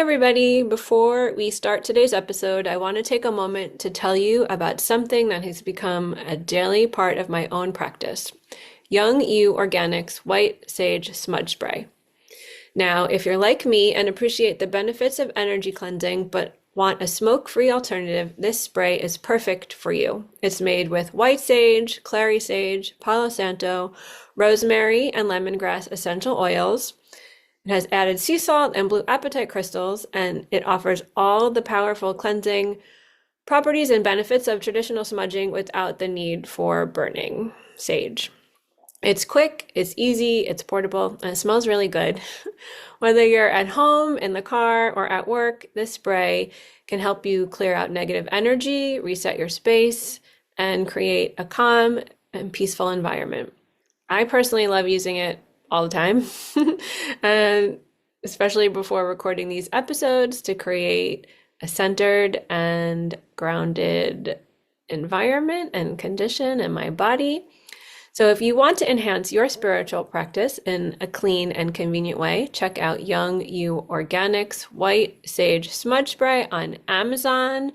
everybody. Before we start today's episode, I want to take a moment to tell you about something that has become a daily part of my own practice. Young You Organics White Sage Smudge Spray. Now, if you're like me and appreciate the benefits of energy cleansing but want a smoke-free alternative, this spray is perfect for you. It's made with white sage, clary sage, palo santo, rosemary, and lemongrass essential oils. It has added sea salt and blue apatite crystals, and it offers all the powerful cleansing properties and benefits of traditional smudging without the need for burning sage. It's quick, it's easy, it's portable, and it smells really good. Whether you're at home, in the car, or at work, this spray can help you clear out negative energy, reset your space, and create a calm and peaceful environment. I personally love using it all the time, and especially before recording these episodes to create a centered and grounded environment and condition in my body. So if you want to enhance your spiritual practice in a clean and convenient way, check out Young You Organics White Sage Smudge Spray on Amazon,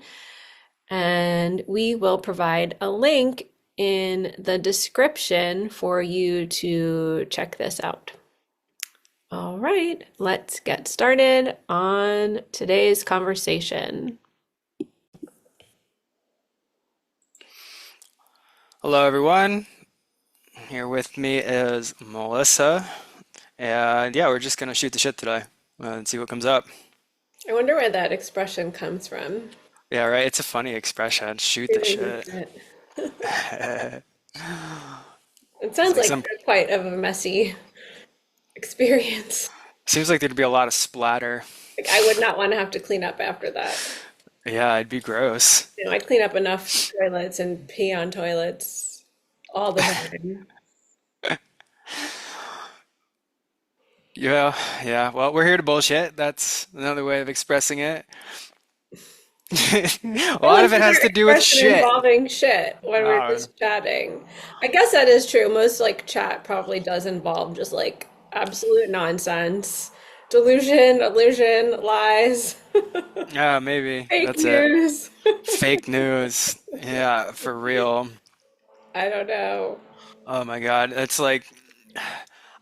and we will provide a link in the description for you to check this out. All right, let's get started on today's conversation. Hello, everyone. Here with me is Melissa. And yeah, we're just going to shoot the shit today and see what comes up. I wonder where that expression comes from. Yeah, right. It's a funny expression. Shoot the Shooting the shit. shit. It's It sounds like like some, quite of a messy experience. seems like there'd be a lot of splatter. Like I would not want to have to clean up after that. Yeah, it'd be gross. I clean up enough toilets and pee on toilets all the time. Yeah, yeah. Well, we're here to bullshit. That's another way of expressing it. A Well, lot of it another has to do with expression shit. involving shit when we're Uh, just chatting. I guess that is true. Most like chat probably does involve just like absolute nonsense, delusion, illusion, lies, yeah, maybe. fake That's it. news. Fake news. Yeah, for real. I don't know. Oh my God. It's like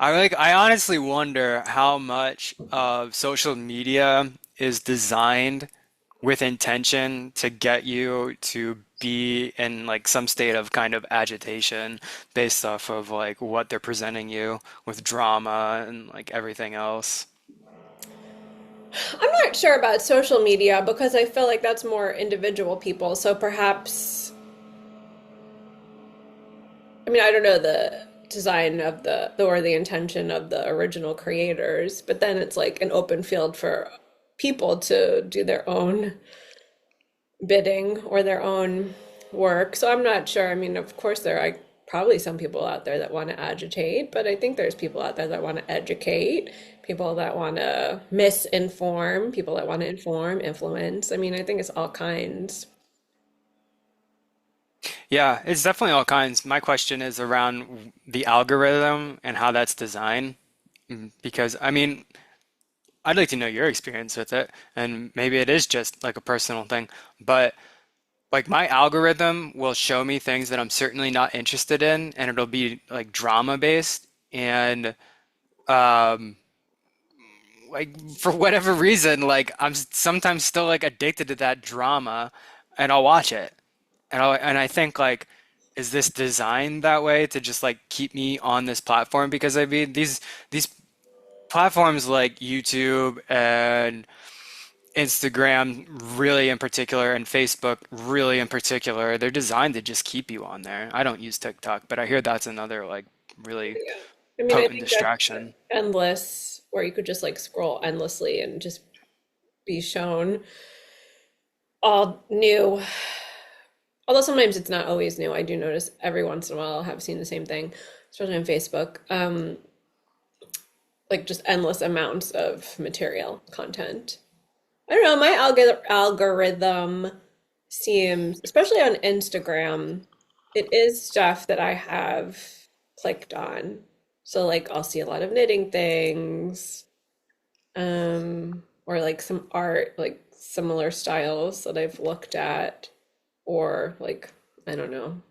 I honestly wonder how much of social media is designed with intention to get you to be in like some state of kind of agitation based off of like what they're presenting you with drama and like everything else. I'm not sure about social media because I feel like that's more individual people. So perhaps, I mean, I don't know the design of the or the intention of the original creators, but then it's like an open field for people to do their own bidding or their own work. So I'm not sure. I mean, of course, there are probably some people out there that want to agitate, but I think there's people out there that want to educate, people that want to misinform, people that want to inform, influence. I mean, I think it's all kinds. Yeah, it's definitely all kinds. My question is around the algorithm and how that's designed. Because I mean, I'd like to know your experience with it, and maybe it is just like a personal thing, but like my algorithm will show me things that I'm certainly not interested in, and it'll be like drama based, and um, like for whatever reason, like sometimes still like addicted to that drama, and I'll watch it, and I think like, is this designed that way to just like keep me on this platform? Because I mean these platforms like YouTube and Instagram really in particular and Facebook really in particular, they're designed to just keep you on there. I don't use TikTok, but I hear that's another like really Yeah. I mean, I potent think that's distraction. endless, where you could just like scroll endlessly and just be shown all new. Although sometimes it's not always new. I do notice every once in a while I'll have seen the same thing, especially on Facebook. Like just endless amounts of material content. I don't know, my algorithm seems, especially on Instagram, it is stuff that I have clicked on. So like I'll see a lot of knitting things, or like some art, like similar styles that I've looked at, or like, I don't know,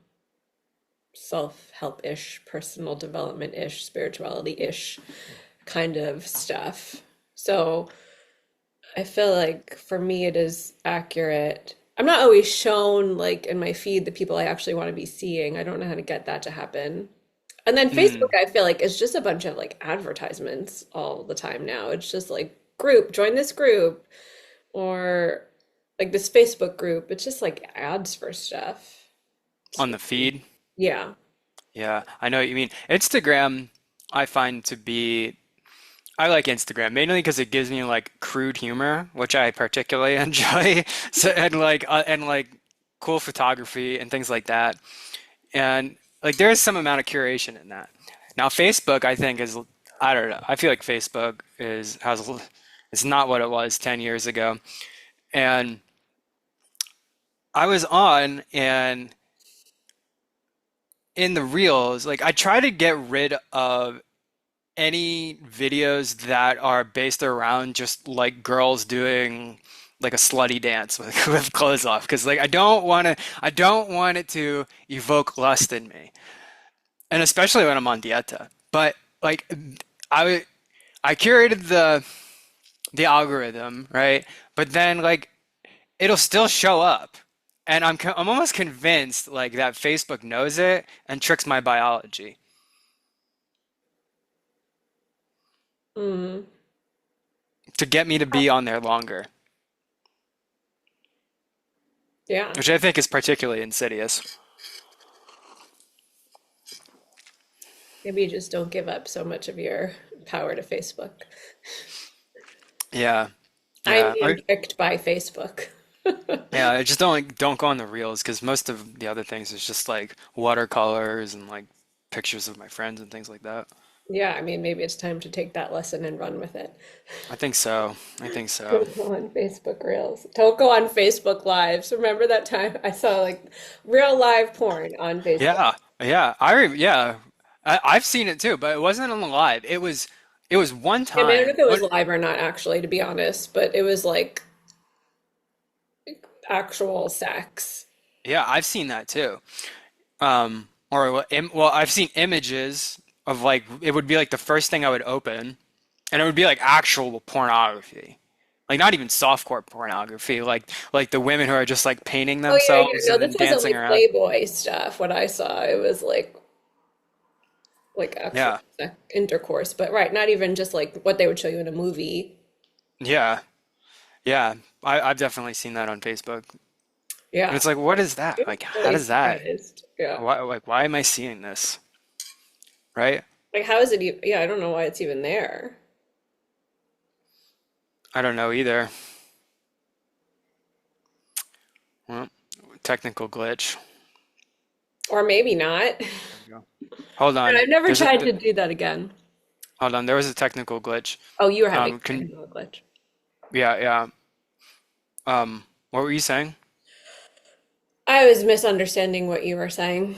self-help-ish, personal development-ish, spirituality-ish kind of stuff. So I feel like for me it is accurate. I'm not always shown like in my feed the people I actually want to be seeing. I don't know how to get that to happen. And then Facebook, Mm, I feel like is just a bunch of like advertisements all the time now. It's just like group, join this group, or like this Facebook group. It's just like ads for stuff. on the feed. Yeah. Yeah, I know what you mean. Instagram, I find to be, I like Instagram mainly because it gives me like crude humor, which I particularly enjoy. So and like cool photography and things like that. And like there is some amount of curation in that. Now Facebook, I think is, I don't know. I feel like Facebook is has it's not what it was 10 years ago. And I was on and in the reels, like I try to get rid of any videos that are based around just like girls doing like a slutty dance with, with clothes off because like I don't want it to evoke lust in me, and especially when I'm on dieta. But like I I curated the algorithm, right? But then like it'll still show up, and I'm almost convinced like that Facebook knows it and tricks my biology Mm, to get me to be on there longer, yeah. which I think is particularly insidious. Maybe you just don't give up so much of your power to Facebook. Yeah, I'm yeah, being tricked by Facebook. yeah. I just don't go on the reels because most of the other things is just like watercolors and like pictures of my friends and things like that. Yeah, I mean, maybe it's time to take that lesson and run with it. I think so. I think so. Don't go on Facebook Reels. Don't go on Facebook Lives. Remember that time I saw like real live porn on Facebook? Yeah, yeah. Yeah. I've seen it too, but it wasn't on the live. It was one I mean, I don't know time. if it was live or not, actually, to be honest, but it was like actual sex. Yeah, I've seen that too. Well, I've seen images of like it would be like the first thing I would open, and it would be like actual pornography, like not even softcore pornography, like the women who are just like painting Oh yeah, yeah. themselves No, and this then wasn't dancing like around. Playboy stuff. What I saw, it was like actual Yeah, intercourse, but right, not even just like what they would show you in a movie. yeah, yeah. I've definitely seen that on Facebook, and Yeah, it's like, what is that? I'm Like, how really does that? surprised. Yeah, Why am I seeing this? Right? like how is it even? Yeah, I don't know why it's even there. I don't know either. Well, technical glitch. Or maybe not. There we go. Hold And on. I've never There's a tried to do that again. hold on. There was a technical glitch. Oh, you were having a Can technical glitch. yeah, yeah. What were you saying? I was misunderstanding what you were saying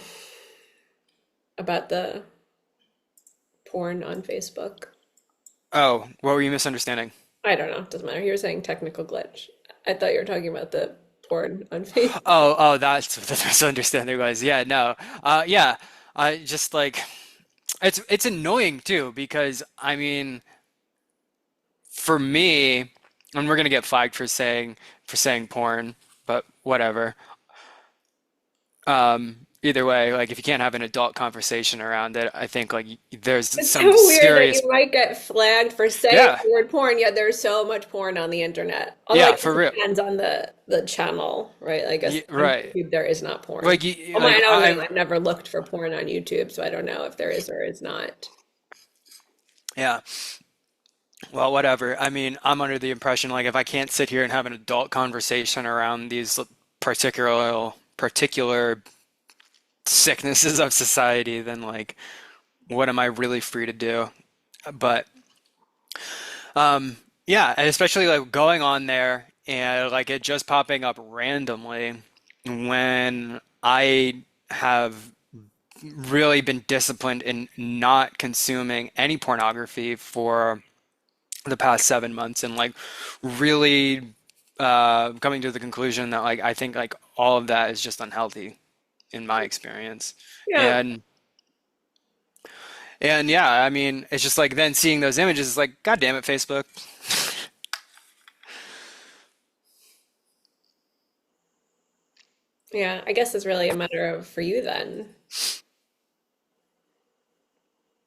about the porn on Facebook. Oh, what were you misunderstanding? I don't know. Doesn't matter. You were saying technical glitch. I thought you were talking about the porn on Facebook. Oh, that's what the misunderstanding was. Yeah, no. Yeah. I just like it's annoying too because I mean, for me, and we're gonna get flagged for saying porn, but whatever. Either way, like if you can't have an adult conversation around it, I think like there's It's so some weird that you serious, might get flagged for saying yeah, the word porn, yet there's so much porn on the internet. Although I yeah, guess for it real. depends on the channel, right? I guess on Right. YouTube there is not porn. Like Oh my, I don't know. I I've never looked for porn on YouTube, so I don't know if there is or is not. yeah. Well, whatever. I mean, I'm under the impression like if I can't sit here and have an adult conversation around these particular sicknesses of society, then like what am I really free to do? But yeah, and especially like going on there and like it just popping up randomly when I have really been disciplined in not consuming any pornography for the past 7 months and like really coming to the conclusion that like I think like all of that is just unhealthy in my experience. Yeah. And and yeah, I mean, it's just like then seeing those images, it's like, God damn it, Facebook. Yeah. I guess it's really a matter of for you then,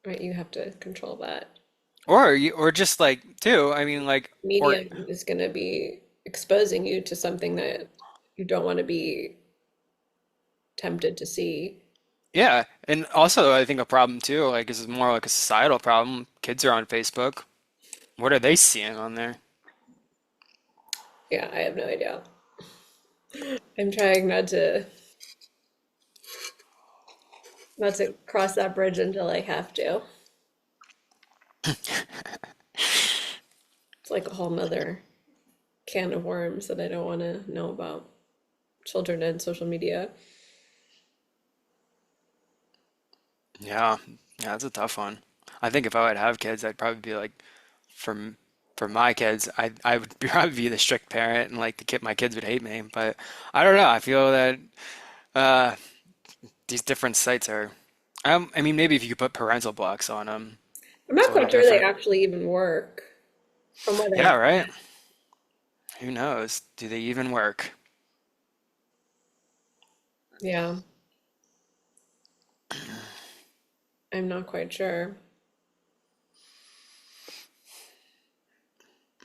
right? You have to control that. Or you, or just like too, I mean, like, or Medium is going to be exposing you to something that you don't want to be tempted to see. yeah, and also I think a problem too, like, is more like a societal problem. Kids are on Facebook. What are they seeing on there? Yeah, I have no idea. I'm trying not to cross that bridge until I have to. It's like a whole nother can of worms that I don't want to know about children and social media. Yeah, yeah, that's a tough one. I think if I would have kids, I'd probably be like, for for my kids, I would probably be the strict parent, and like my kids would hate me. But I don't know. I feel that uh, these different sites are. I mean, maybe if you could put parental blocks on them, I'm it's not a little quite sure they different. actually even work from what Yeah, I, right. Who knows? Do they even work? yeah, I'm not quite sure.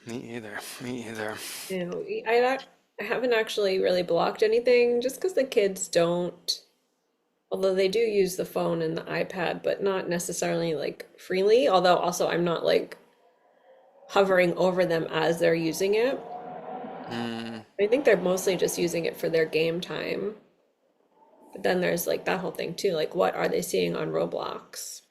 Me either. Me either. You know, I haven't actually really blocked anything just because the kids don't, although they do use the phone and the iPad, but not necessarily like freely. Although also I'm not like hovering over them as they're using it. Mm, I think they're mostly just using it for their game time. But then there's like that whole thing too, like what are they seeing on Roblox?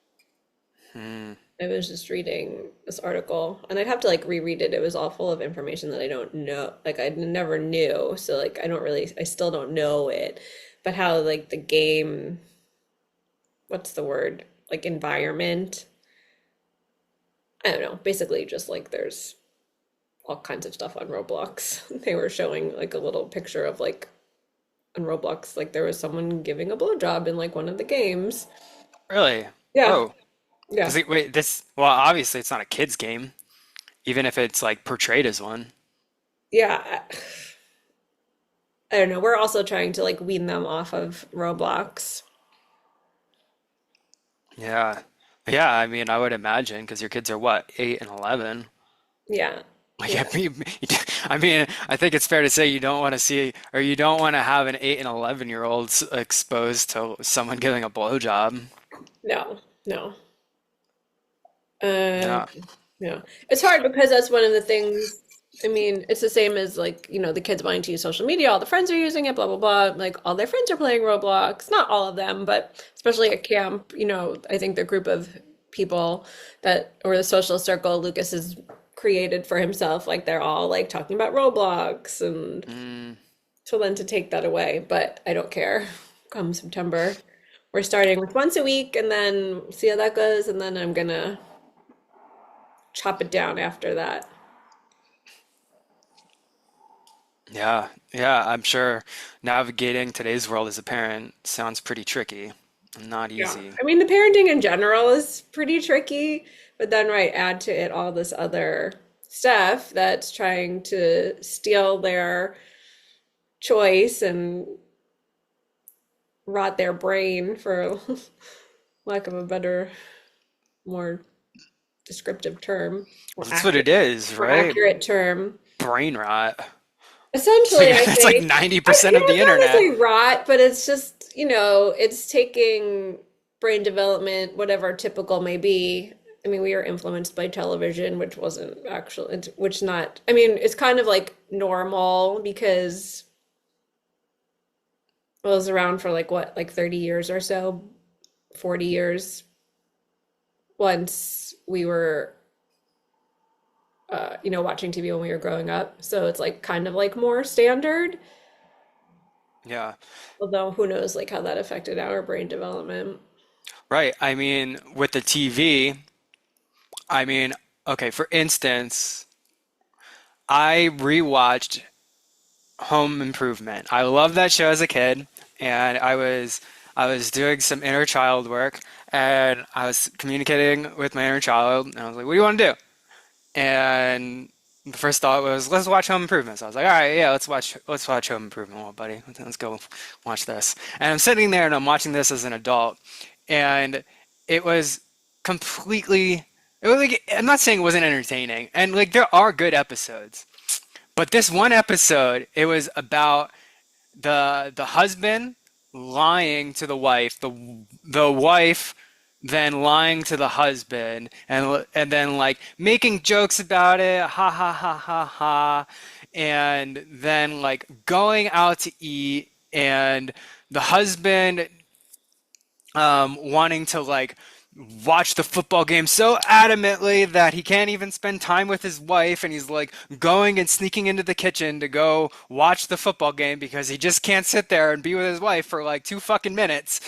mm. I was just reading this article and I'd have to like reread it. It was all full of information that I don't know, like I never knew. So like I don't really, I still don't know it. But how like the game, what's the word? Like environment. I don't know. Basically just like there's all kinds of stuff on Roblox. They were showing like a little picture of like on Roblox, like there was someone giving a blowjob in like one of the games. Really? Yeah, Oh, yeah, because wait, this. Well, obviously it's not a kid's game, even if it's like portrayed as one. yeah. I don't know. We're also trying to like wean them off of Roblox. Yeah. Yeah, I mean, I would imagine because your kids are what, 8 and 11. Yeah, Like, yeah, I mean, I think it's fair to say you don't want to see, or you don't want to have an 8 and 11-year-olds exposed to someone giving a blowjob. no, no. Uh, Yeah. yeah. It's hard because that's one of the things. I mean, it's the same as like, the kids wanting to use social media. All the friends are using it, blah, blah, blah. Like all their friends are playing Roblox. Not all of them, but especially at camp, I think the group of people that, or the social circle Lucas has created for himself, like they're all like talking about Roblox and Mm, so then to take that away, but I don't care. Come September, we're starting with once a week and then see how that goes, and then I'm gonna chop it down after that. yeah. Yeah, I'm sure navigating today's world as a parent sounds pretty tricky and not Yeah. easy. I mean, the parenting in general is pretty tricky, but then, right, add to it all this other stuff that's trying to steal their choice and rot their brain, for lack of a better, more descriptive term, more That's what accurate, it is, more right? accurate term. Brain rot. It's Essentially, like I that's like think, 90% of the it's not internet. necessarily rot, but it's just, it's taking brain development, whatever typical may be. I mean, we are influenced by television, which wasn't actually, which not, I mean, it's kind of like normal because it was around for like what, like 30 years or so, 40 years once we were, watching TV when we were growing up. So it's like kind of like more standard. Yeah. Although who knows like how that affected our brain development. Right. I mean, with the TV, I mean, okay, for instance, I rewatched Home Improvement. I loved that show as a kid, and I was doing some inner child work, and I was communicating with my inner child, and I was like, "What do you want to do?" And the first thought was, "Let's watch Home Improvement." So I was like, "All right, yeah, let's watch Home Improvement, little buddy. Let's go watch this." And I'm sitting there and I'm watching this as an adult, and it was completely. It was like I'm not saying it wasn't entertaining, and like there are good episodes, but this one episode, it was about the husband lying to the wife, the wife then lying to the husband, and then like making jokes about it, ha ha ha ha ha, and then like going out to eat, and the husband wanting to like watch the football game so adamantly that he can't even spend time with his wife, and he's like going and sneaking into the kitchen to go watch the football game because he just can't sit there and be with his wife for like 2 fucking minutes.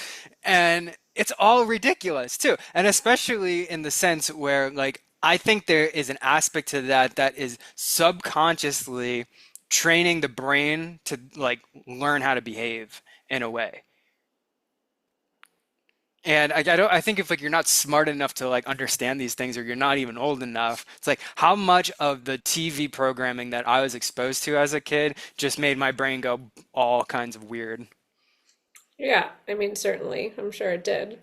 And it's all ridiculous too. And especially in the sense where like I think there is an aspect to that that is subconsciously training the brain to like learn how to behave in a way. And I don't. I think if like you're not smart enough to like understand these things, or you're not even old enough, it's like how much of the TV programming that I was exposed to as a kid just made my brain go all kinds of weird. Yeah, I mean, certainly. I'm sure it did.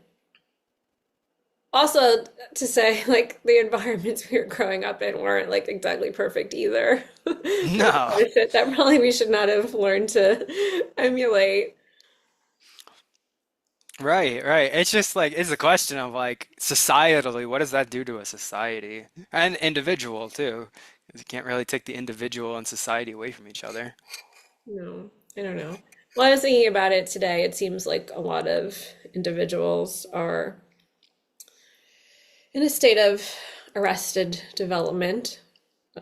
Also, to say, like, the environments we were growing up in weren't, like, exactly perfect either. There's a No, lot of shit that probably we should not have learned to emulate. right, right. It's just like it's a question of like societally, what does that do to a society and individual too? 'Cause you can't really take the individual and society away from each other. No, I don't know. Well, I was thinking about it today. It seems like a lot of individuals are in a state of arrested development,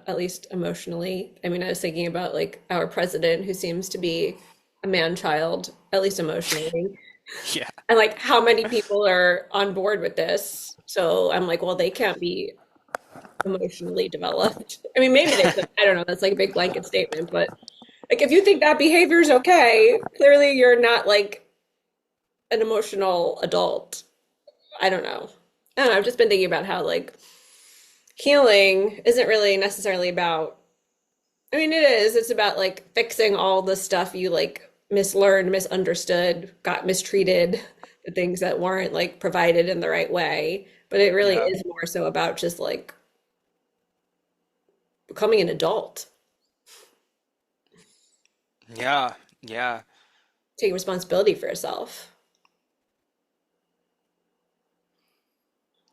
at least emotionally. I mean, I was thinking about like our president, who seems to be a man child, at least emotionally, Yeah, and like how many people are on board with this. So I'm like, well, they can't be emotionally developed. I mean, maybe they could. I don't know. That's like a big blanket statement, but like if you think that behavior is okay, clearly you're not like an emotional adult. I don't know. I don't know. I've just been thinking about how like healing isn't really necessarily about, I mean, it is. It's about like fixing all the stuff you like mislearned, misunderstood, got mistreated, the things that weren't like provided in the right way. But it really yeah, is more so about just like becoming an adult, yeah, yeah. taking responsibility for yourself.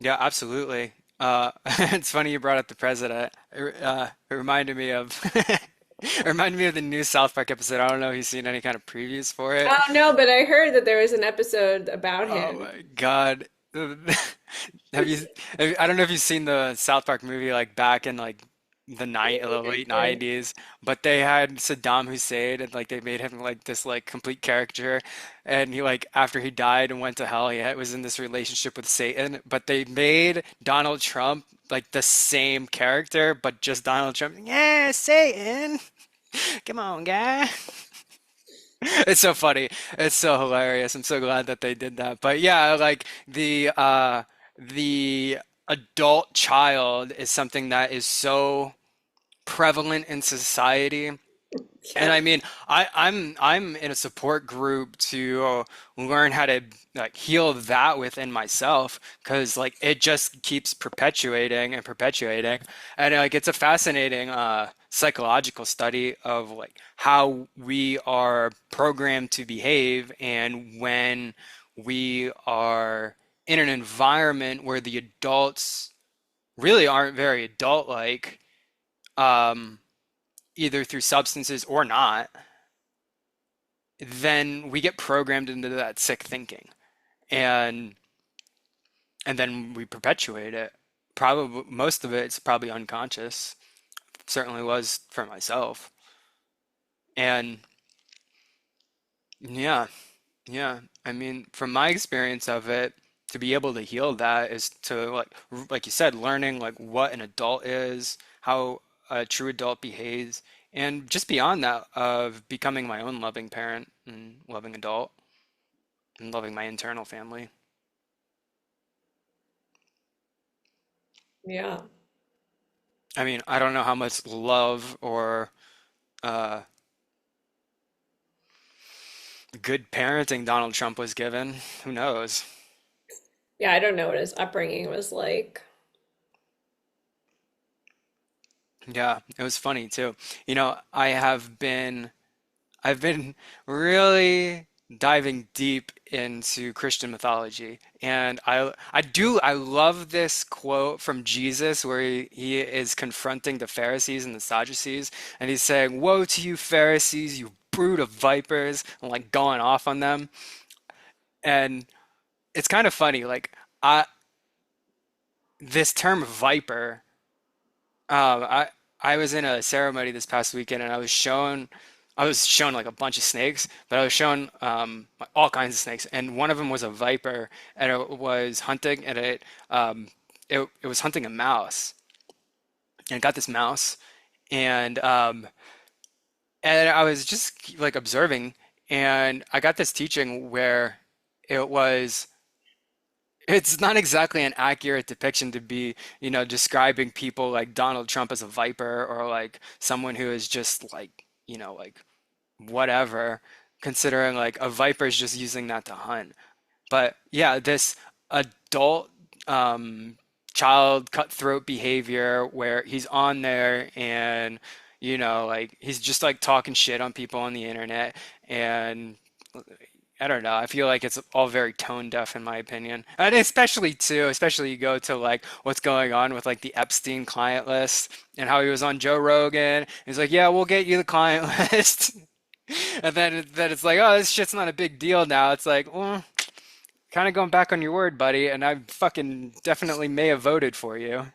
Yeah, absolutely. It's funny you brought up the president. It reminded me of it reminded me of the new South Park episode. I don't know if you've seen any kind of previews for it. Oh no, but I heard that there was an episode about Oh him. my God. Have you, I don't know if you've seen the South Park movie like back in like the late 90s, but they had Saddam Hussein and like they made him like this like complete caricature, and he like after he died and went to hell, was in this relationship with Satan, but they made Donald Trump like the same character, but just Donald Trump. Yeah, Satan. Come on, guy. It's so funny. It's so hilarious. I'm so glad that they did that. But yeah, like the adult child is something that is so prevalent in society. And Yeah. I mean, I'm in a support group to learn how to like heal that within myself because like it just keeps perpetuating and perpetuating. And like it's a fascinating psychological study of like how we are programmed to behave and when we are in an environment where the adults really aren't very adult-like, um, either through substances or not, then we get programmed into that sick thinking and then we perpetuate it. Probably most of it's probably unconscious. Certainly was for myself. And yeah, yeah. I mean, from my experience of it, to be able to heal that is to like you said, learning like what an adult is, how a true adult behaves, and just beyond that of becoming my own loving parent and loving adult and loving my internal family. Yeah. I mean, I don't know how much love or uh, good parenting Donald Trump was given. Who knows? Yeah, I don't know what his upbringing was like. Yeah, it was funny too. I've been really diving deep into Christian mythology, and I love this quote from Jesus where he is confronting the Pharisees and the Sadducees, and he's saying, "Woe to you, Pharisees, you brood of vipers," and like going off on them. And it's kind of funny, like I this term viper. Um, I I was in a ceremony this past weekend and I was shown like a bunch of snakes, but I was shown like, all kinds of snakes, and one of them was a viper, and it was hunting, and it was hunting a mouse, and it got this mouse, and and I was just like observing, and I got this teaching where it was. It's not exactly an accurate depiction to be, describing people like Donald Trump as a viper or like someone who is just like, like whatever, considering like a viper is just using that to hunt. But yeah, this adult um, child cutthroat behavior where he's on there and, like he's just like talking shit on people on the internet and I don't know. I feel like it's all very tone deaf in my opinion. And especially you go to like what's going on with like the Epstein client list and how he was on Joe Rogan. He's like, "Yeah, we'll get you the client list." And then it's like, "Oh, this shit's not a big deal now." It's like, well, kind of going back on your word, buddy, and I fucking definitely may have voted for you.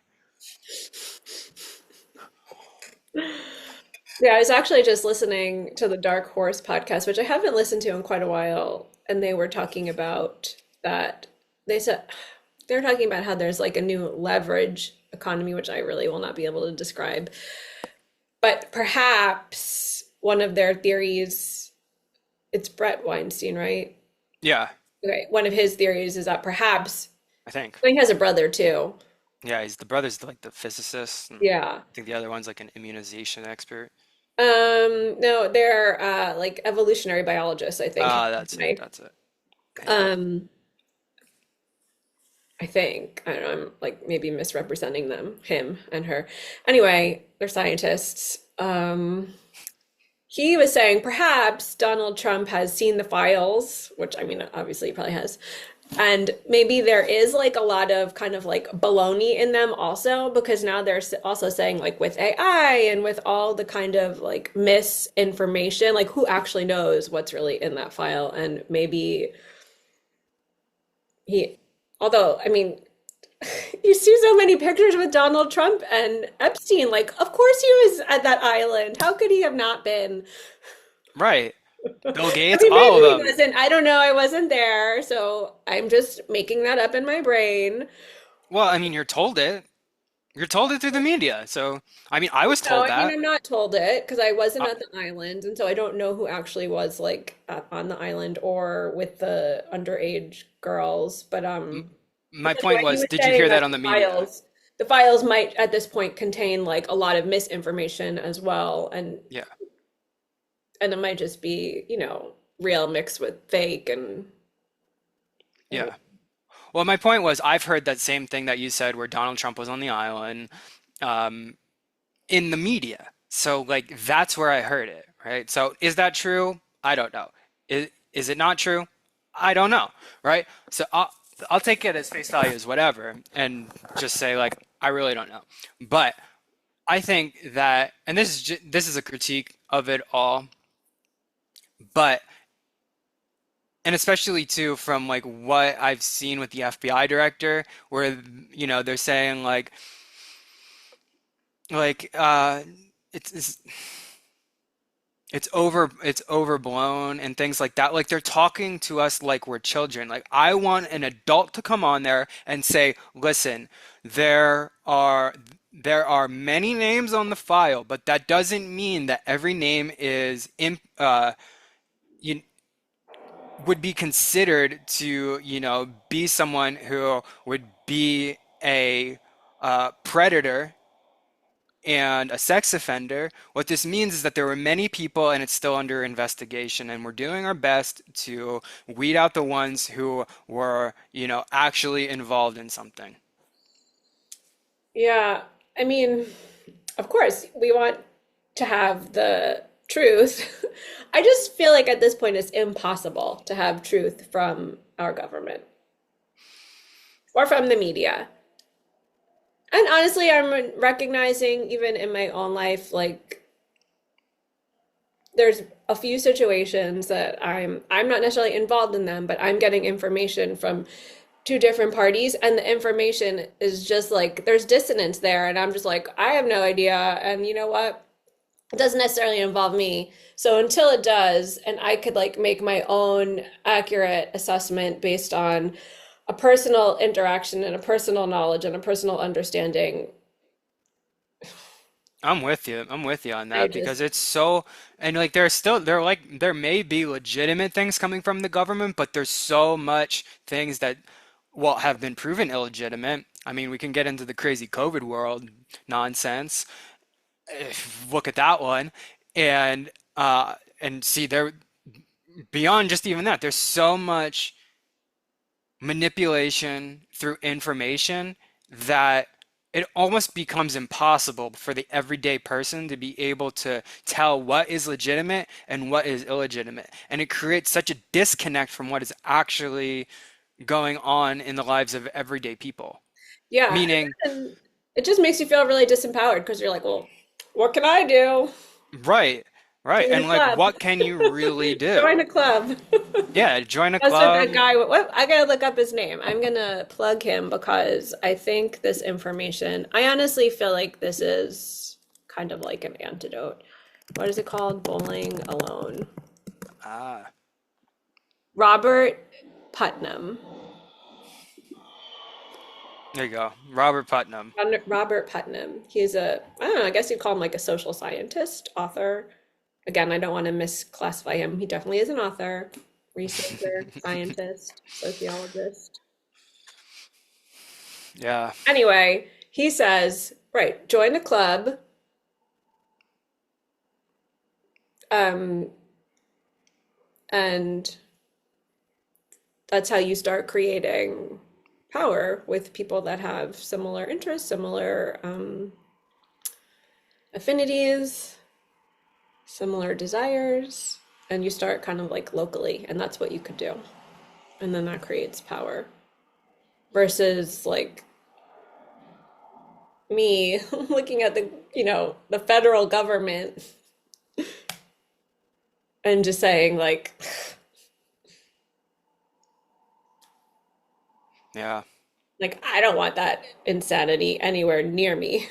Yeah, I was actually just listening to the Dark Horse podcast, which I haven't listened to in quite a while, and they were talking about that. They said they're talking about how there's like a new leverage economy, which I really will not be able to describe. But perhaps one of their theories, it's Brett Weinstein, right? Yeah, Okay, one of his theories is that perhaps I think. he has a brother too. Yeah, he's the brother's like the physicist, and Yeah. I think the other one's like an immunization expert. No, they're like evolutionary biologists, I think. Ah, that's it. Right? That's it. Yeah. Um, I think. I don't know, I'm like maybe misrepresenting them, him and her. Anyway, they're scientists. He was saying perhaps Donald Trump has seen the files, which I mean, obviously he probably has. And maybe there is like a lot of kind of like baloney in them also, because now they're also saying like with AI and with all the kind of like misinformation, like who actually knows what's really in that file. And maybe he, although, I mean, you see so many pictures with Donald Trump and Epstein. Like, of course he was at that island. How could he have not been? Right. Bill I Gates, mean, all maybe of he them. wasn't. I don't know. I wasn't there. So I'm just making that up in my brain. Well, I mean, you're told it. You're told it through the media. So, I mean, I was No, told I mean, that. I'm not told it because I wasn't Uh, at the island. And so I don't know who actually was like on the island or with the underage girls. m- my But point anyway, he was, was did you saying hear that that on the media? the files might at this point contain like a lot of misinformation as well. Yeah. And it might just be, real mixed with fake and Yeah. Well, my point was, I've heard that same thing that you said where Donald Trump was on the island um, in the media. So, like, that's where I heard it, right? So, is that true? I don't know. Is it not true? I don't know, right? So, I'll take it as face value as whatever and just say, like, I really don't know. But I think that, and this is a critique of it all, but and especially too from like what I've seen with the FBI director, where they're saying like it's it's overblown and things like that. Like they're talking to us like we're children. Like I want an adult to come on there and say, "Listen, there are there are many names on the file, but that doesn't mean that every name is you would be considered to, be someone who would be a predator and a sex offender. What this means is that there were many people and it's still under investigation, and we're doing our best to weed out the ones who were, actually involved in something." Yeah, I mean, of course, we want to have the truth. I just feel like at this point it's impossible to have truth from our government or from the media. And honestly, I'm recognizing even in my own life, like there's a few situations that I'm not necessarily involved in them, but I'm getting information from two different parties, and the information is just like there's dissonance there, and I'm just like, I have no idea. And you know what? It doesn't necessarily involve me. So until it does, and I could like make my own accurate assessment based on a personal interaction and a personal knowledge and a personal understanding, I'm with you. I'm with you on I that because just, it's so, and like there may be legitimate things coming from the government, but there's so much things that, well, have been proven illegitimate. I mean, we can get into the crazy COVID world nonsense. Look at that one, and see there beyond just even that, there's so much manipulation through information that it almost becomes impossible for the everyday person to be able to tell what is legitimate and what is illegitimate. And it creates such a disconnect from what is actually going on in the lives of everyday people. yeah. Meaning, And it just makes you feel really disempowered because you're like, well, what can I do? right, right. Join a And like, club. what can you really Join do? a club. Yeah, join a That's what that club. guy, what, I gotta look up his name. I'm gonna plug him because I think this information, I honestly feel like this is kind of like an antidote. What is it called? Bowling Alone. Ah, Robert Putnam. there you go. Robert Putnam. Robert Putnam. He's a, I don't know, I guess you'd call him like a social scientist, author. Again, I don't want to misclassify him. He definitely is an author, researcher, scientist, sociologist. Yeah. Anyway, he says, right, join a club, um, and that's how you start creating power with people that have similar interests, similar affinities, similar desires, and you start kind of like locally, and that's what you could do. And then that creates power versus like me looking at the, the federal government and just saying like, Yeah. like I don't want that insanity anywhere near me.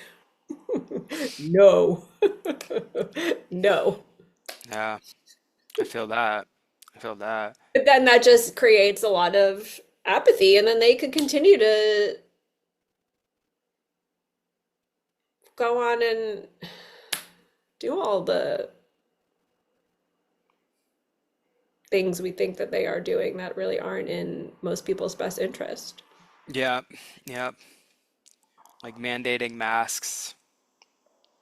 No. No. Yeah. I feel that. I feel that. But then that just creates a lot of apathy, and then they could continue to go on and do all the things we think that they are doing that really aren't in most people's best interest. Yeah. Yeah. Like mandating masks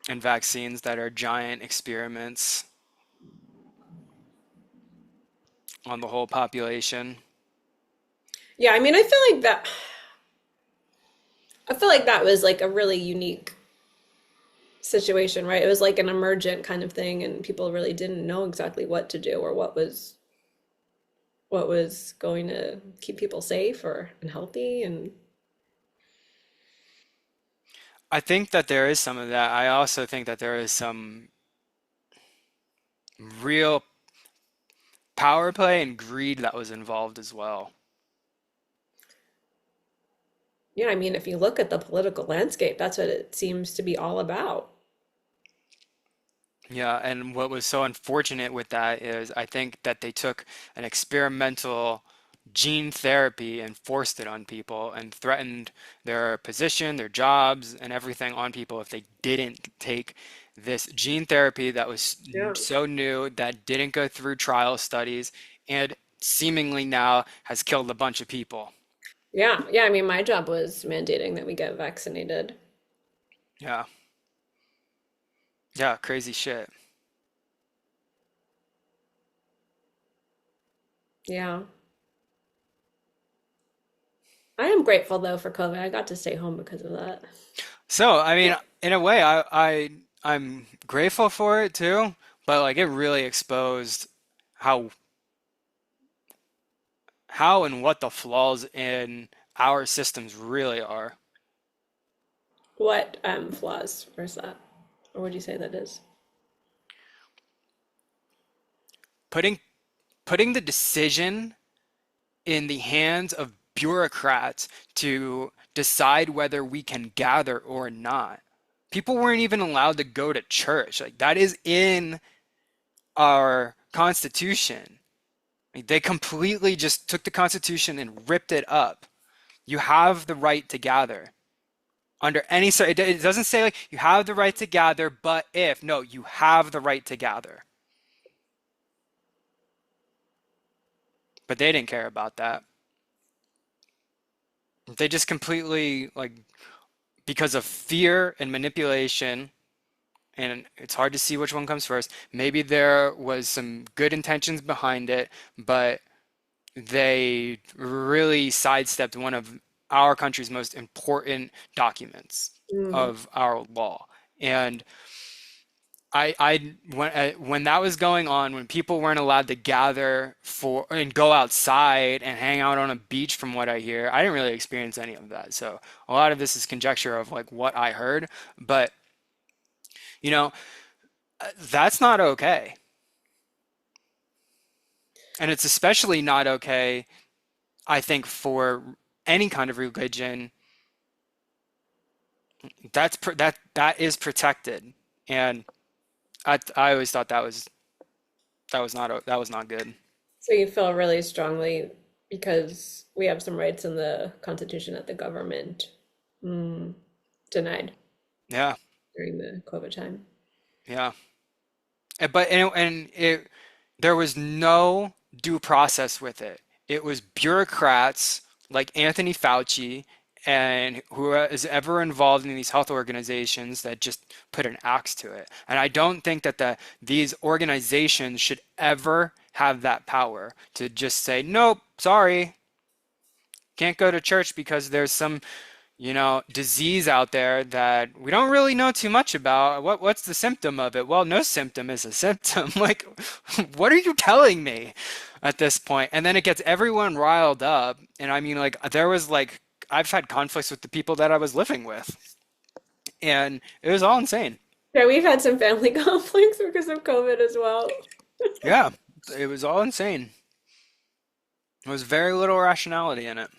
and vaccines that are giant experiments on the whole population. Yeah, I mean, I feel like that was like a really unique situation, right? It was like an emergent kind of thing, and people really didn't know exactly what to do or what was going to keep people safe or and healthy. And I think that there is some of that. I also think that there is some real power play and greed that was involved as well. yeah, I mean, if you look at the political landscape, that's what it seems to be all about. Yeah, and what was so unfortunate with that is I think that they took an experimental gene therapy and forced it on people and threatened their position, their jobs, and everything on people if they didn't take this gene therapy that was Yeah. so new, that didn't go through trial studies, and seemingly now has killed a bunch of people. Yeah. Yeah. I mean, my job was mandating that we get vaccinated. Yeah, yeah, crazy shit. Yeah. I am grateful though for COVID. I got to stay home because of that. So, I mean, in a way, I'm grateful for it too, but like it really exposed how and what the flaws in our systems really are. What flaws? Where's that? Or would you say that is? Putting the decision in the hands of bureaucrats to decide whether we can gather or not. People weren't even allowed to go to church. Like that is in our Constitution. Like, they completely just took the Constitution and ripped it up. You have the right to gather under any it doesn't say like you have the right to gather, but if no, you have the right to gather. But they didn't care about that. They just completely like because of fear and manipulation, and it's hard to see which one comes first. Maybe there was some good intentions behind it, but they really sidestepped one of our country's most important documents Mm. of our law. And when that was going on, when people weren't allowed to gather for and go outside and hang out on a beach, from what I hear, I didn't really experience any of that. So a lot of this is conjecture of like what I heard, but you know, that's not okay. And it's especially not okay, I think, for any kind of religion that is protected. And I always thought that was not good. So you feel really strongly because we have some rights in the Constitution that the government mm, denied Yeah, during the COVID time. yeah. And there was no due process with it. It was bureaucrats like Anthony Fauci and who is ever involved in these health organizations that just put an axe to it. And I don't think that these organizations should ever have that power to just say, nope, sorry, can't go to church because there's some disease out there that we don't really know too much about. What's the symptom of it? Well, no symptom is a symptom. Like, what are you telling me at this point? And then it gets everyone riled up. And I mean, like, there was like, I've had conflicts with the people that I was living with, and it was all insane. Yeah, we've had some family conflicts because of COVID as well. Yeah, it was all insane. There was very little rationality in it.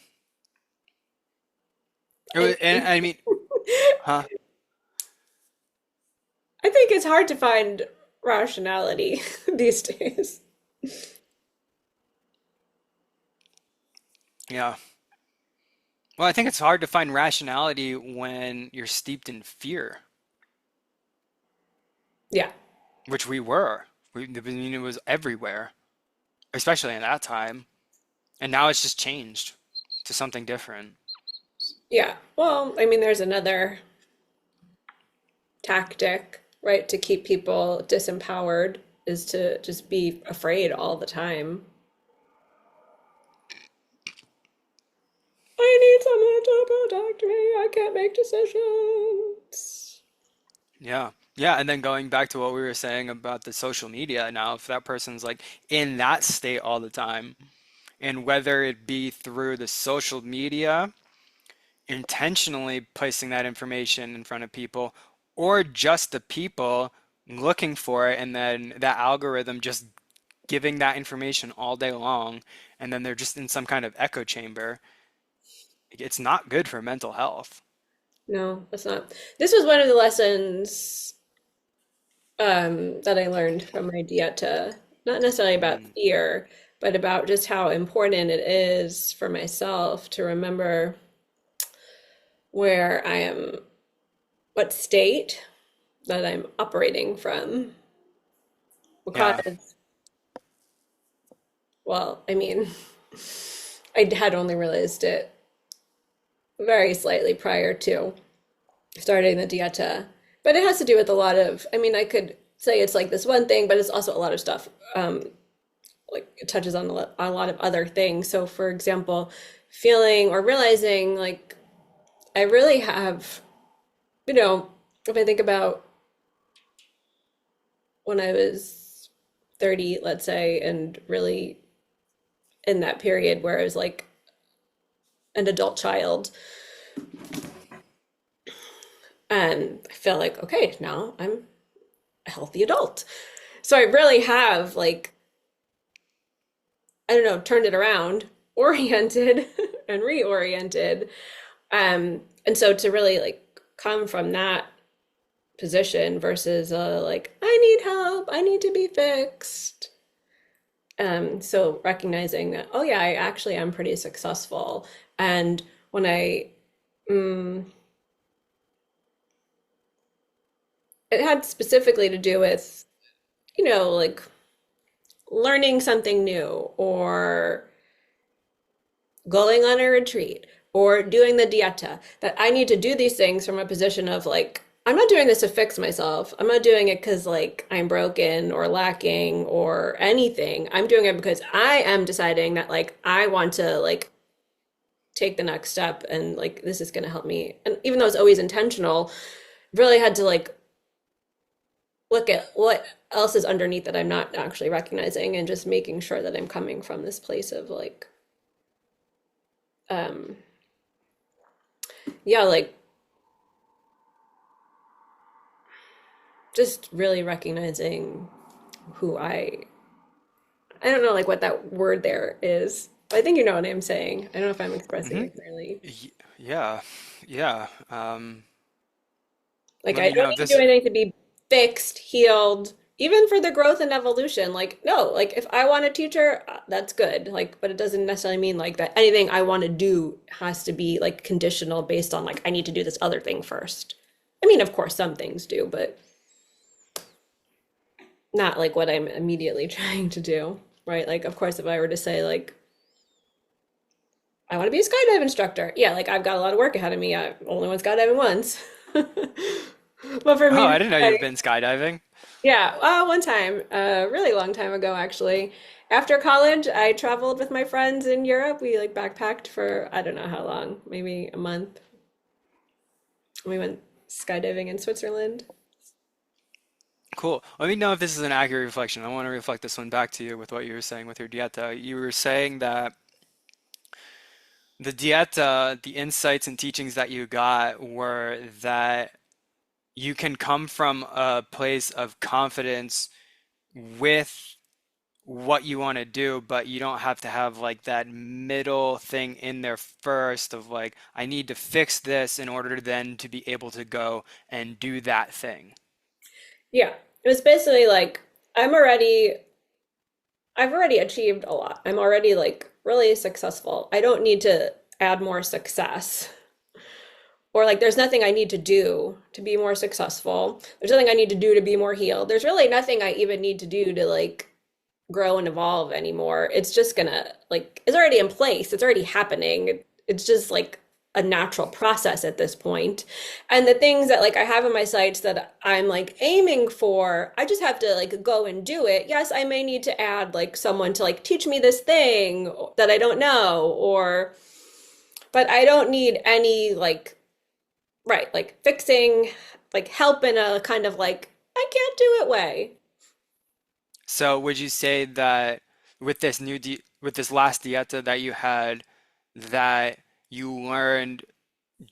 It was, And and I mean, huh? I think it's hard to find rationality these days. Yeah. Well, I think it's hard to find rationality when you're steeped in fear. Yeah. Which we were. I mean, it was everywhere, especially in that time. And now it's just changed to something different. Yeah. Well, I mean, there's another tactic, right, to keep people disempowered is to just be afraid all the time. I need someone to protect me. I can't make decisions. Yeah. Yeah. And then going back to what we were saying about the social media now, if that person's like in that state all the time, and whether it be through the social media, intentionally placing that information in front of people, or just the people looking for it, and then that algorithm just giving that information all day long, and then they're just in some kind of echo chamber. It's not good for mental health. No, that's not. This was one of the lessons. that I learned from my dieta, not necessarily about Mm, fear, but about just how important it is for myself to remember where I am, what state that I'm operating from. yeah. Because, well, I mean, I had only realized it very slightly prior to starting the dieta, but it has to do with a lot of, I mean, I could say it's like this one thing, but it's also a lot of stuff. Like it touches on a lot of other things. So, for example, feeling or realizing like I really have, you know, if I think about when I was 30, let's say, and really in that period where I was like an adult child, and I feel like, okay, now I'm a healthy adult. So I really have like, I don't know, turned it around, oriented and reoriented. And so to really like come from that position versus like, I need help, I need to be fixed. So recognizing that, oh yeah, I actually am pretty successful. And when mm, it had specifically to do with, like learning something new or going on a retreat or doing the dieta, that I need to do these things from a position of like, I'm not doing this to fix myself. I'm not doing it because like I'm broken or lacking or anything. I'm doing it because I am deciding that like I want to like take the next step and like this is going to help me. And even though it's always intentional, really had to like look at what else is underneath that I'm not actually recognizing and just making sure that I'm coming from this place of like um yeah, like just really recognizing who I don't know like what that word there is. I think you know what I'm saying. I don't know if I'm expressing hmm it clearly. Yeah. Yeah. Like Let I me don't know need to this. do anything to be fixed, healed, even for the growth and evolution. Like no, like if I want a teacher, that's good. Like, but it doesn't necessarily mean like that anything I want to do has to be like conditional based on like I need to do this other thing first. I mean, of course, some things do, but not like what I'm immediately trying to do, right? Like, of course, if I were to say like I want to be a skydive instructor. Yeah, like I've got a lot of work ahead of me. I only went skydiving once. But for Oh, me to I didn't know you've say, been skydiving. yeah, one time, a really long time ago, actually. After college, I traveled with my friends in Europe. We like backpacked for I don't know how long, maybe a month. We went skydiving in Switzerland. Cool. Let me know if this is an accurate reflection. I want to reflect this one back to you with what you were saying with your dieta. You were saying that the dieta, the insights and teachings that you got were that you can come from a place of confidence with what you want to do, but you don't have to have like that middle thing in there first of like, I need to fix this in order then to be able to go and do that thing. Yeah, it was basically like I'm already, I've already achieved a lot. I'm already like really successful. I don't need to add more success. Or like there's nothing I need to do to be more successful. There's nothing I need to do to be more healed. There's really nothing I even need to do to like grow and evolve anymore. It's just gonna like it's already in place. It's already happening. It's just like a natural process at this point. And the things that like I have in my sights that I'm like aiming for, I just have to like go and do it. Yes, I may need to add like someone to like teach me this thing that I don't know or but I don't need any like right, like fixing, like help in a kind of like, I can't do it way. So would you say that with with this last dieta that you had, that you learned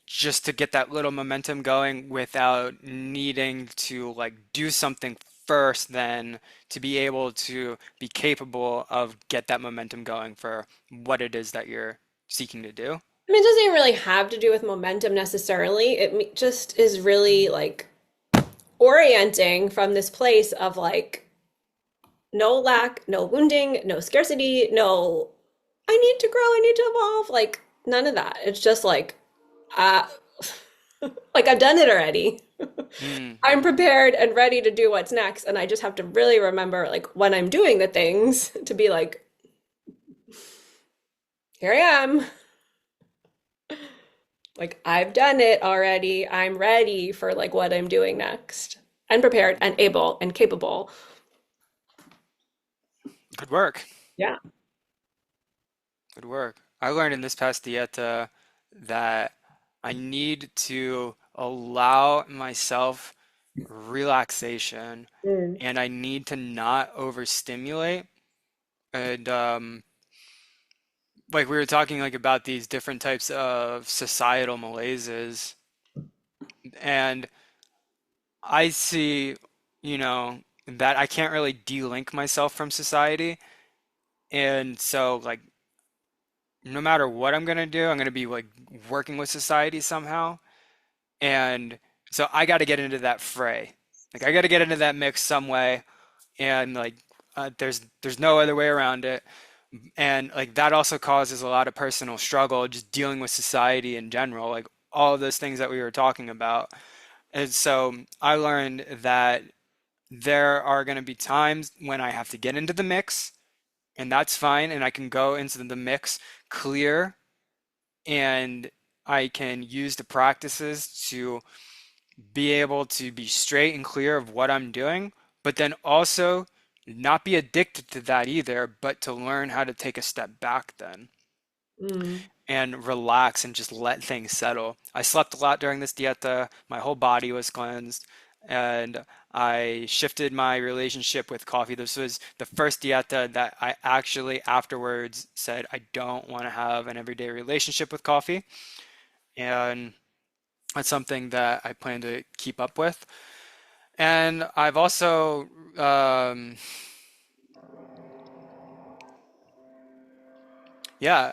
just to get that little momentum going without needing to like do something first then to be able to be capable of get that momentum going for what it is that you're seeking to do? I mean, it doesn't even really have to do with momentum necessarily. Just is really like orienting from this place of like no lack, no wounding, no scarcity, no, I need to grow, I need to evolve. Like none of that. It's just uh, like I've done it already. Mm, I'm prepared and ready to do what's next. And I just have to really remember, like, when I'm doing the things, to be like, here I am. Like, I've done it already. I'm ready for like what I'm doing next. And prepared and able and capable. good work. Yeah. Good work. I learned in this past dieta that I need to allow myself relaxation Mm. and I need to not overstimulate. And like we were talking like about these different types of societal malaises, and I see, that I can't really de-link myself from society. And so like no matter what I'm gonna do, I'm gonna be like working with society somehow. And so I got to get into that fray. Like I got to get into that mix some way, and like there's no other way around it. And like that also causes a lot of personal struggle, just dealing with society in general, like all of those things that we were talking about. And so I learned that there are going to be times when I have to get into the mix, and that's fine, and I can go into the mix clear, and I can use the practices to be able to be straight and clear of what I'm doing, but then also not be addicted to that either, but to learn how to take a step back then Mm. and relax and just let things settle. I slept a lot during this dieta, my whole body was cleansed, and I shifted my relationship with coffee. This was the first dieta that I actually afterwards said I don't want to have an everyday relationship with coffee. And that's something that I plan to keep up with. And I've also, yeah,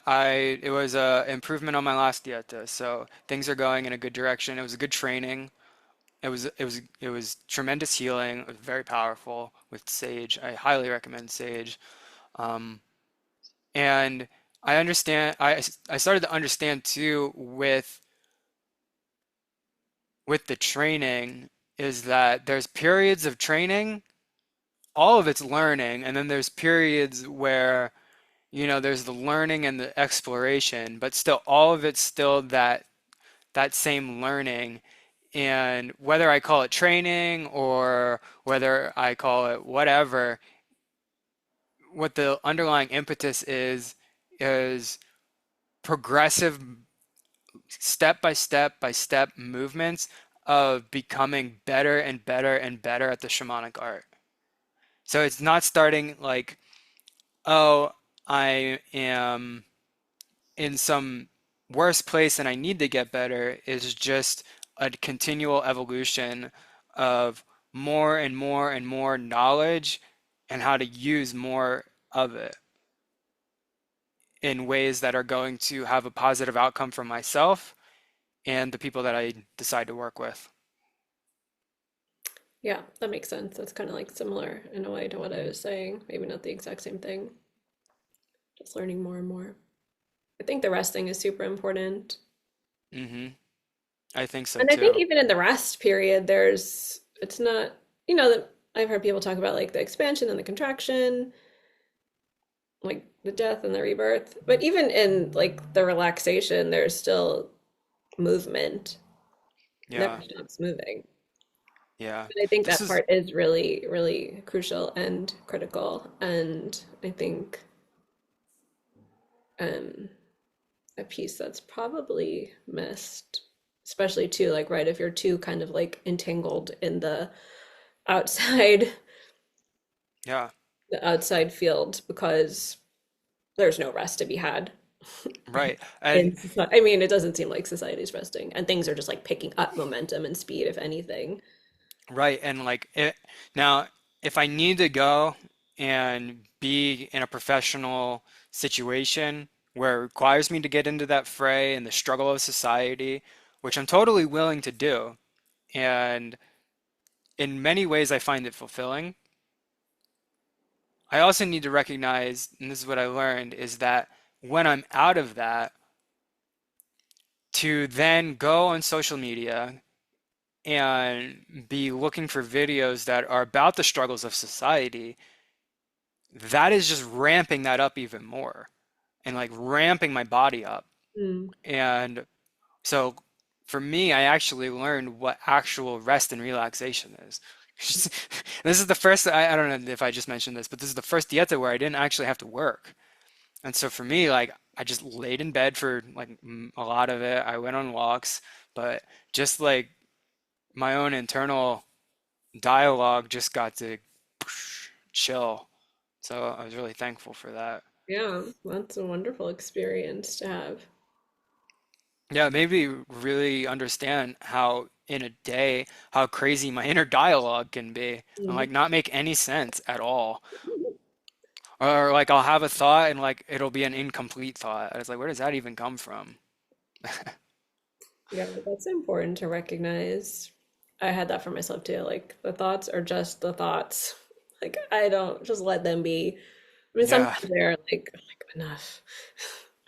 it was a improvement on my last dieta, so things are going in a good direction. It was a good training. It was tremendous healing. It was very powerful with sage. I highly recommend sage. Um, and I understand. I started to understand too with the training is that there's periods of training, all of it's learning, and then there's periods where there's the learning and the exploration, but still all of it's still that same learning. And whether I call it training or whether I call it whatever, what the underlying impetus is progressive step by step movements of becoming better and better and better at the shamanic art. So it's not starting like, oh, I am in some worse place and I need to get better. Is just a continual evolution of more and more and more knowledge and how to use more of it in ways that are going to have a positive outcome for myself and the people that I decide to work with. Yeah, that makes sense. That's kind of like similar in a way to what I was saying. Maybe not the exact same thing, just learning more and more. I think the resting is super important. Hmm. I think so And I think too. even in the rest period, it's not, that I've heard people talk about like the expansion and the contraction, like the death and the rebirth. But even in like the relaxation, there's still movement. It never Yeah. stops moving. Yeah. And I think This that is part is really, really crucial and critical. And I think um, a piece that's probably missed, especially too, like, right, if you're too kind of like entangled in outside, yeah, the outside field, because there's no rest to be had. right. And In society, I mean, it doesn't seem like society's resting, and things are just like picking up momentum and speed, if anything. right, and like it now, if I need to go and be in a professional situation where it requires me to get into that fray and the struggle of society, which I'm totally willing to do, and in many ways I find it fulfilling. I also need to recognize, and this is what I learned, is that when I'm out of that, to then go on social media and be looking for videos that are about the struggles of society, that is just ramping that up even more and like ramping my body up. Mm. And so for me, I actually learned what actual rest and relaxation is. This is the first, I don't know if I just mentioned this, but this is the first dieta where I didn't actually have to work. And so for me, like I just laid in bed for like a lot of it. I went on walks, but just like my own internal dialogue just got to chill. So I was really thankful for that. Yeah, that's a wonderful experience to have. Yeah, it made me really understand how in a day how crazy my inner dialogue can be and Mm. like not make any sense at all. Or like I'll have a thought and like it'll be an incomplete thought. It's like, where does that even come from? Yeah, that's important to recognize. I had that for myself too. Like the thoughts are just the thoughts. Like I don't just let them be. I mean, Yeah. sometimes they're like enough,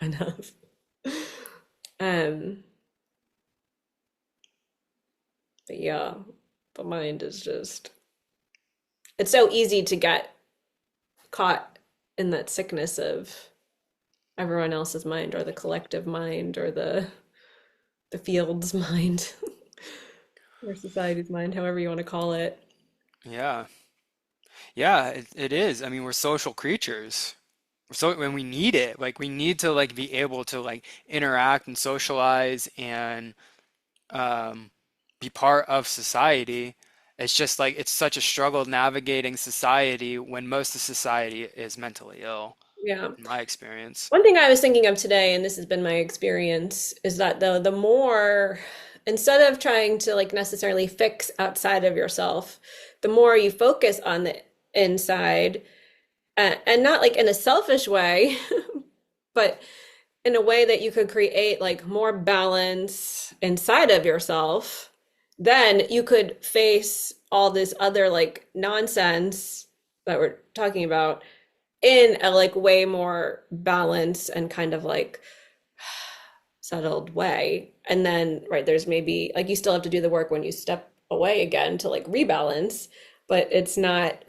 enough. Um, but yeah, the mind is just, it's so easy to get caught in that sickness of everyone else's mind or the collective mind or the field's mind or society's mind, however you want to call it. Yeah. Yeah, it is. I mean, we're social creatures. So when we need it, like we need to like be able to like interact and socialize and um, be part of society. It's just like it's such a struggle navigating society when most of society is mentally ill, Yeah. in my experience. One thing I was thinking of today, and this has been my experience, is that the more instead of trying to like necessarily fix outside of yourself, the more you focus on the inside, and not like in a selfish way, but in a way that you could create like more balance inside of yourself, then you could face all this other like nonsense that we're talking about in a like way more balanced and kind of like settled way. And then, right, there's maybe like you still have to do the work when you step away again to like rebalance, but it's not,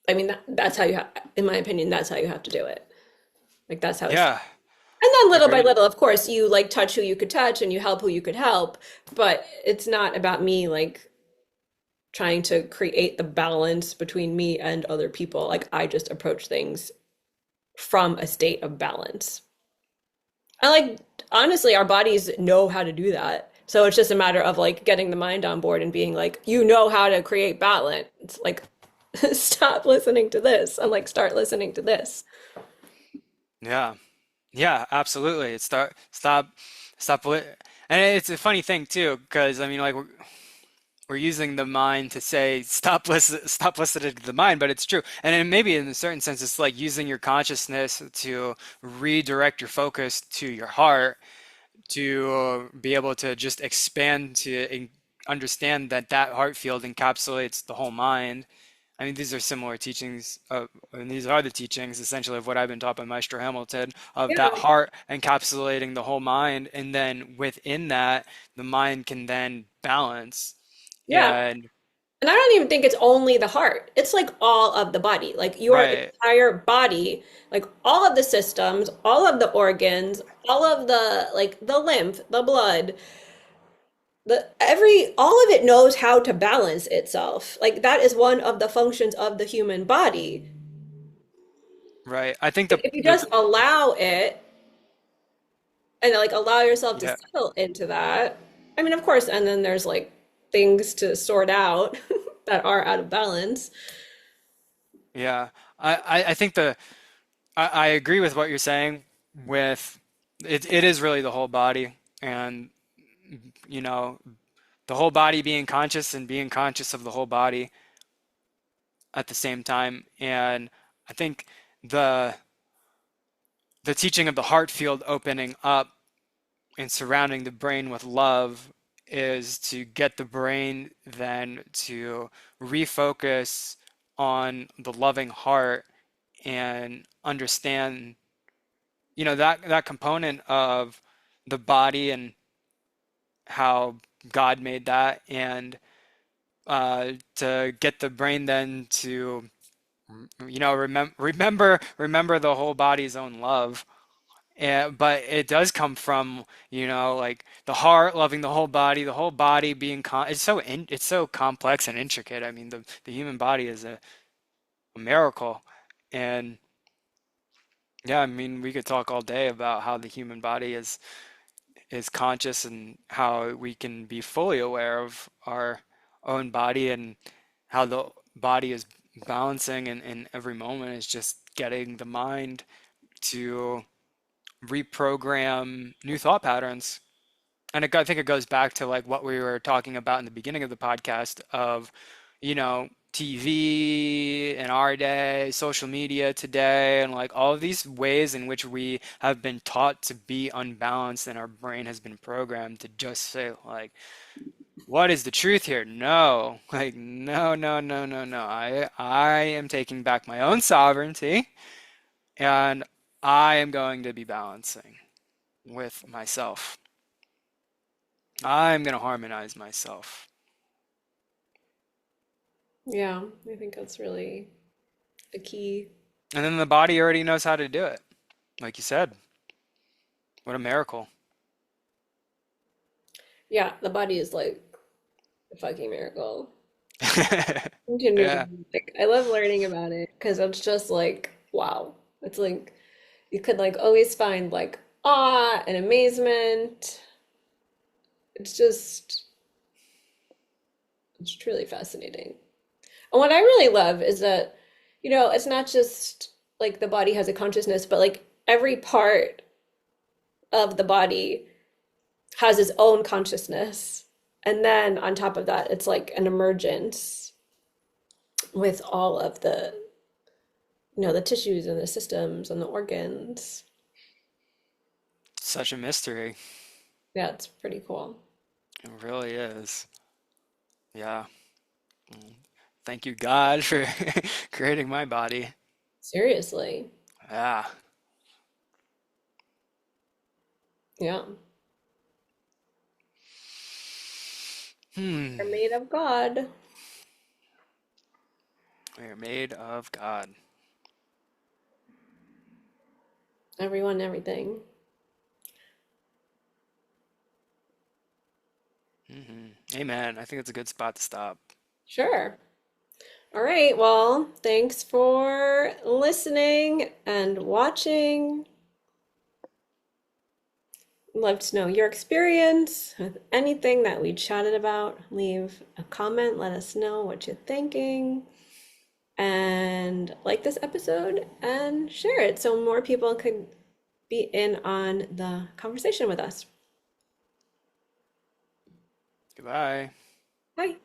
I mean, that's how you have, in my opinion, that's how you have to do it. Like that's how it's, Yeah, and then little by agreed. little, of course, you like touch who you could touch and you help who you could help, but it's not about me like trying to create the balance between me and other people. Like I just approach things from a state of balance. And like honestly, our bodies know how to do that. So it's just a matter of like getting the mind on board and being like, you know how to create balance. It's like stop listening to this and like start listening to this. Yeah. Yeah, absolutely. It's stop and it's a funny thing too, because I mean like we're using the mind to say stop listening to the mind, but it's true. And then maybe in a certain sense it's like using your consciousness to redirect your focus to your heart to be able to just expand understand that that heart field encapsulates the whole mind. I mean, these are similar teachings, and these are the teachings essentially of what I've been taught by Maestro Hamilton, of Yeah. that heart encapsulating the whole mind, and then within that, the mind can then balance. Yeah. And And I don't even think it's only the heart. It's like all of the body, like your right, entire body, like all of the systems, all of the organs, all of the like the lymph, the blood, the every all of it knows how to balance itself. Like that is one of the functions of the human body. right. I think If you the just allow it and like allow yourself to yeah, settle into that, I mean, of course, and then there's like things to sort out that are out of balance. yeah. I think I agree with what you're saying with it is really the whole body and you know the whole body being conscious and being conscious of the whole body at the same time. And I think the teaching of the heart field opening up and surrounding the brain with love is to get the brain then to refocus on the loving heart and understand, that component of the body and how God made that, and to get the brain then to, remember the whole body's own love. But it does come from, like the heart loving the whole body being it's so complex and intricate. I mean, the human body is a miracle. And yeah, I mean, we could talk all day about how the human body is conscious and how we can be fully aware of our own body, and how the body is balancing in every moment is just getting the mind to reprogram new thought patterns. And I think it goes back to like what we were talking about in the beginning of the podcast of, TV in our day, social media today, and like all of these ways in which we have been taught to be unbalanced, and our brain has been programmed to just say like, what is the truth here? No, like no, no, no, no, no. I am taking back my own sovereignty, and I am going to be balancing with myself. I'm going to harmonize myself. Yeah, I think that's really a key. And then the body already knows how to do it. Like you said, what a miracle. Yeah, the body is like a fucking miracle. Continuously. Yeah, Like, I love learning about it because it's just like, wow. It's like you could like always find like awe and amazement. It's just, it's truly fascinating. And what I really love is that, it's not just like the body has a consciousness, but like every part of the body has its own consciousness. And then on top of that, it's like an emergence with all of the tissues and the systems and the organs. such a mystery. Yeah, it's pretty cool. It really is. Yeah. Thank you, God, for creating my body. Seriously. Yeah. Yeah. Hmm. They're made of God. We are made of God. Everyone, everything. Amen. I think it's a good spot to stop. Sure. All right. Well, thanks for listening and watching. Love to know your experience with anything that we chatted about. Leave a comment, let us know what you're thinking, and like this episode and share it so more people could be in on the conversation with us. Goodbye. Bye.